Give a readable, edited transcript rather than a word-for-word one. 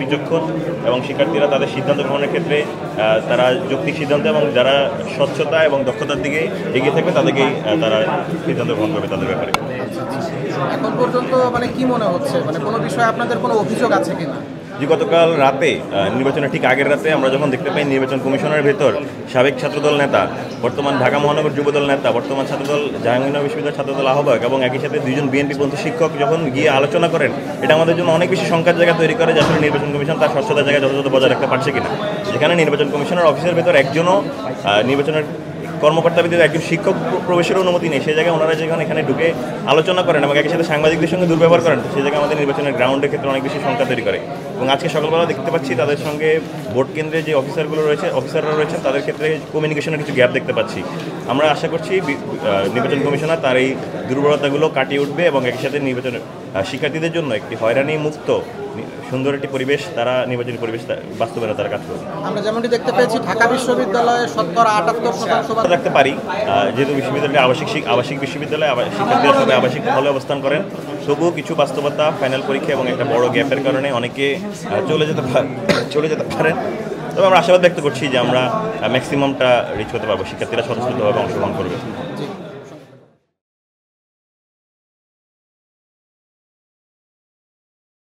বিচক্ষণ এবং শিক্ষার্থীরা তাদের সিদ্ধান্ত গ্রহণের ক্ষেত্রে তারা যৌক্তিক সিদ্ধান্ত এবং যারা স্বচ্ছতা এবং দক্ষতার দিকে এগিয়ে থাকবে তাদেরকেই তারা সিদ্ধান্ত গ্রহণ করবে তাদের ব্যাপারে। এখন পর্যন্ত মানে কি মনে হচ্ছে, মানে কোনো বিষয়ে আপনাদের কোনো অভিযোগ আছে কিনা? যে গতকাল রাতে নির্বাচনের ঠিক আগের রাতে আমরা যখন দেখতে পাই নির্বাচন কমিশনের ভেতর সাবেক ছাত্রদল নেতা, বর্তমান ঢাকা মহানগর যুবদল নেতা, বর্তমান ছাত্রদল জাহাঙ্গীরনগর বিশ্ববিদ্যালয় ছাত্রদল আহ্বায়ক এবং একই সাথে দুইজন বিএনপিপন্থী শিক্ষক যখন গিয়ে আলোচনা করেন, এটা আমাদের জন্য অনেক বেশি শঙ্কার জায়গা তৈরি করে যে আসলে নির্বাচন কমিশন তার স্বচ্ছতার জায়গায় যথাযথ বজায় রাখতে পারছে কিনা। যেখানে নির্বাচন কমিশনের অফিসের ভেতর একজনও নির্বাচনের কর্মকর্তা ভিতরে একজন শিক্ষক প্রবেশের অনুমতি নেই, সেই জায়গায় ওনারা যখন এখানে ঢুকে আলোচনা করেন এবং একই সাথে সাংবাদিকদের সঙ্গে দুর্ব্যবহার করেন, সেই জায়গায় আমাদের নির্বাচনের গ্রাউন্ডের ক্ষেত্রে অনেক বেশি শঙ্কা তৈরি করে। এবং আজকে সকালবেলা দেখতে পাচ্ছি তাদের সঙ্গে ভোট কেন্দ্রে যে অফিসাররা রয়েছেন তাদের ক্ষেত্রে কমিউনিকেশনের কিছু গ্যাপ দেখতে পাচ্ছি। আমরা আশা করছি নির্বাচন কমিশনার তার এই দুর্বলতাগুলো কাটিয়ে উঠবে এবং একই সাথে নির্বাচনের শিক্ষার্থীদের জন্য একটি হয়রানি মুক্ত সুন্দর একটি পরিবেশ, তারা নির্বাচনী পরিবেশ বাস্তবায়নে তারা কাজ করবে। আমরা যেমনটি দেখতে পেয়েছি ঢাকা বিশ্ববিদ্যালয়ে 78% রাখতে পারি, যেহেতু বিশ্ববিদ্যালয়টি আবাসিক বিশ্ববিদ্যালয়, শিক্ষার্থীরা সবাই আবাসিক হলে অবস্থান করেন, তবুও কিছু বাস্তবতা ফাইনাল পরীক্ষা এবং একটা বড় গ্যাপের কারণে অনেকে চলে যেতে পারেন। তবে আমরা আশাবাদ ব্যক্ত করছি যে আমরা ম্যাক্সিমামটা রিচ করতে পারবো, শিক্ষার্থীরা স্বতঃস্ফূর্তভাবে অংশগ্রহণ করবে।